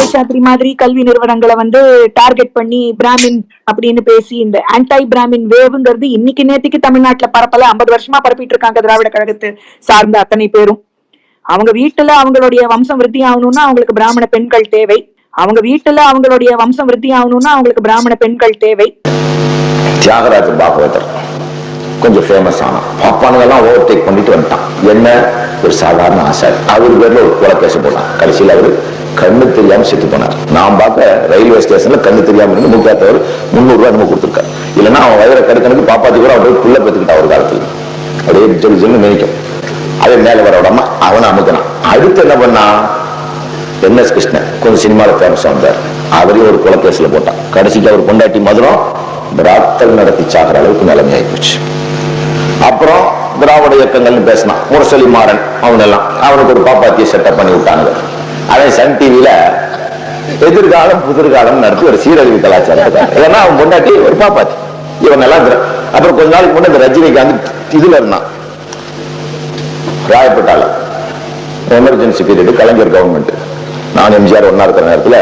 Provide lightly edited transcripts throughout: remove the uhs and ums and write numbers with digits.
சேஷாத்ரி மாதிரி கல்வி நிறுவனங்களை வந்து டார்கெட் பண்ணி பிராமின் அப்படின்னு பேசி இந்த ஆன்டை பிராமின் வேவுங்கிறது இன்னைக்கு நேற்றுக்கு தமிழ்நாட்டுல பரப்பல 50 வருஷமா பரப்பிட்டு இருக்காங்க திராவிட கழகத்தை சார்ந்த அத்தனை பேரும். அவங்க வீட்டுல அவங்களுடைய வம்சம் விருத்தி ஆகணும்னா அவங்களுக்கு பிராமண பெண்கள் தேவை. தியாகராஜ பாகவதர் கொஞ்சம் ஃபேமஸ் ஆனா பாப்பானுங்கெல்லாம் ஓவர்டேக் பண்ணிட்டு வந்துட்டான். என்ன ஒரு சாதாரண ஆசாரி, அவரு பேர்ல ஒரு கொலை கேஸ் போட்டான். கடைசியில் அவரு கண்ணு தெரியாம செத்து போனார். நான் பார்க்க ரயில்வே ஸ்டேஷன்ல கண்ணு தெரியாம இருந்து முக்கியத்தவர் 300 ரூபாய் நம்ம கொடுத்துருக்காரு. இல்லைன்னா அவன் வயிற கடுக்கனுக்கு பாப்பாத்தி கூட அவரு புள்ள பெற்றுக்கிட்டா ஒரு காலத்துல. அப்படியே ஜெல் ஜெல்னு நினைக்கும். அதே மேல வர விடாம அவனை அமுக்கினான். அடுத்து என்ன பண்ணா, NS கிருஷ்ணன் கொஞ்சம் சினிமாவில் ஃபேமஸா வந்தார். அவரையும் ஒரு கொலை கேஸ்ல போட்டான். கடைசிக்கு அவர் கொண்டாட்டி மதுரம் பிராத்தல் நடத்தி சாகிற அளவுக்கு நிலைமை ஆகி போச்சு. அப்புறம் திராவிட இயக்கங்கள்னு பேசினான். முரசொலி மாறன் அவனெல்லாம் அவனுக்கு ஒரு பாப்பாத்திய செட்டப் பண்ணி விட்டாங்க. அதே சன் டிவியில எதிர்காலம் புதிர்காலம் நடத்தி ஒரு சீரழிவு கலாச்சாரம். ஏன்னா அவன் கொண்டாட்டி ஒரு பாப்பாத்தி இவன் எல்லாம். அப்புறம் கொஞ்ச நாளைக்கு முன்னாடி ரஜினிகாந்த் இதுல இருந்தான் ராயப்பட்டால எமர்ஜென்சி பீரியட் கலைஞர் கவர்மெண்ட். நான் எம்ஜிஆர் ஒன்னா இருக்கிற நேரத்துல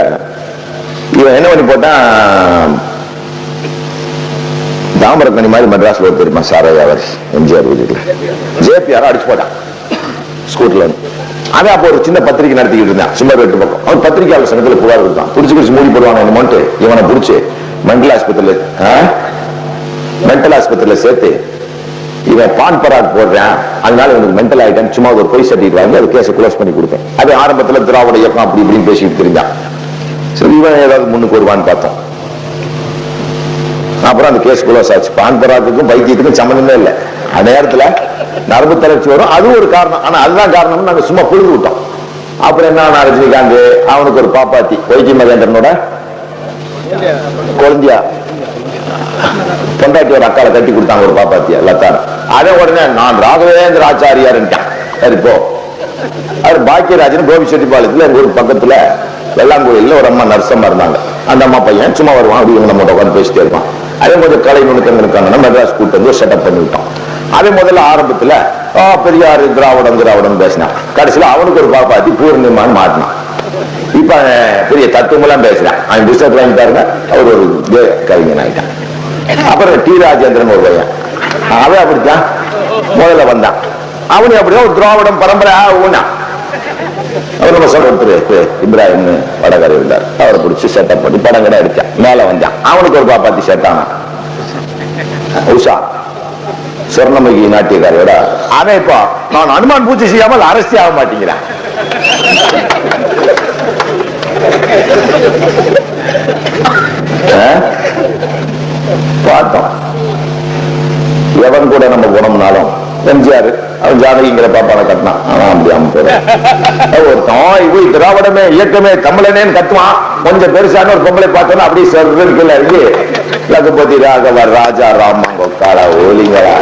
இவன் என்ன பண்ணி போட்டான், தாமரக்கணி மாதிரி மெட்ராஸ்ல ஒரு தெரியுமா சாரையா அவர் எம்ஜிஆர் வீட்டுல JPR அடிச்சு போட்டான் ஸ்கூட்டர்ல. அவன் அப்போ ஒரு சின்ன பத்திரிகை நடத்திக்கிட்டு இருந்தான் சும்மா 8 பக்கம். அவன் பத்திரிகையாளர் சங்கத்துல புகார் கொடுத்தான். புடிச்சு மூடி போடுவாங்க என்னமோன்ட்டு இவனை புடிச்சு மென்டல் ஆஸ்பத்திரியில சேர்த்து இவன் பான் பராக் போடுறான், அதனால இவனுக்கு மென்டல் ஆயிட்டான், சும்மா ஒரு பொய் சட்டிட்டு வாங்கி அது கேஸை க்ளோஸ் பண்ணி கொடுத்தேன். அது ஆரம்பத்துல திராவிட இயக்கம் அப்படி இப்படின்னு பேசிட்டு தெரிஞ்சான். சரி இவன் ஏதாவது முன்னுக்கு வருவான்னு பார்த்தோம். அப்புறம் அந்த கேஸ் க்ளோஸ் ஆச்சு. பான் பராக்குக்கும் பைத்தியத்துக்கும் சம்மந்தமே இல்லை. அந்த நேரத்துல நரம்பு தளர்ச்சி வரும், அது ஒரு காரணம். ஆனா அதுதான் காரணம் நாங்க சும்மா புரிந்து விட்டோம். அப்புறம் என்ன, ரஜினிகாந்த் அவனுக்கு ஒரு பாப்பாத்தி வைகை மகேந்திரனோட குழந்தையா பொண்டாட்டி ஒரு அக்கால கட்டி கொடுத்தாங்க ஒரு பாப்பாத்தியா லத்தான. அதே உடனே நான் ராகவேந்திர ஆச்சாரியார் இப்போ அவர் பாக்கியராஜன் கோபிச்செட்டிப்பாளையத்துல ஒரு பக்கத்துல வெள்ளாங்கோயில்ல ஒரு அம்மா நர்சம்மா இருந்தாங்க. அந்த அம்மா பையன் சும்மா வருவான், அப்படி நம்ம உட்காந்து பேசிட்டே இருப்பான். அதே முதல் கலை நுணுக்கங்களுக்கான மெட்ராஸ் கூட்டு வந்து செட்டப் பண்ணி விட்டோம். அதே முதல்ல ஆரம்பத்துல பெரியாரு திராவிடம் பேசினான். கடைசியில அவனுக்கு ஒரு பாப்பாத்தி பூர்ணிமான்னு மாட்டினான். இப்ப பெரிய தத்துவமெல்லாம் பேசுறான். அவன் புத்தகத்துல வாங்கிட்டாருங்க, அவர் ஒரு கவிஞன் ஆயிட்டான். அப்புறம் டி ராஜேந்திரன் ஒரு பையன், அவன் அப்படித்தான் முதல்ல வந்தான். அவனு அப்படியே ஒரு திராவிடம் பரம்பரை ஊனா. அவர் நம்ம சொல்ற இப்ராஹிம் வடகரை இருந்தார். அவரை பிடிச்சி செட்டப் பண்ணி படம் கடை அடிச்சான். மேல வந்தான். அவனுக்கு ஒரு பாப்பாத்தி செட்டான உஷா சொர்ணமுகி நாட்டியக்காரியோட. அவன் இப்போ நான் அனுமான் பூஜை செய்யாமல் அரசே ஆக மாட்டேங்கிறேன். பார்த்தோம் எவன் கூட நம்ம குணம்னாலும் எம்ஜிஆர் அவன் ஜானகிங்கிற பாப்பான கட்டினான். ஒருத்தன் திராவிடமே இயக்கமே தமிழனேன்னு கத்துவான். கொஞ்சம் பெருசான ஒரு பொம்பளை பார்த்தோன்னா அப்படியே சொல்றதுல இருக்கு லகுபதி ராகவர் ராஜா ராமங்கோ கால ஓலிங்களா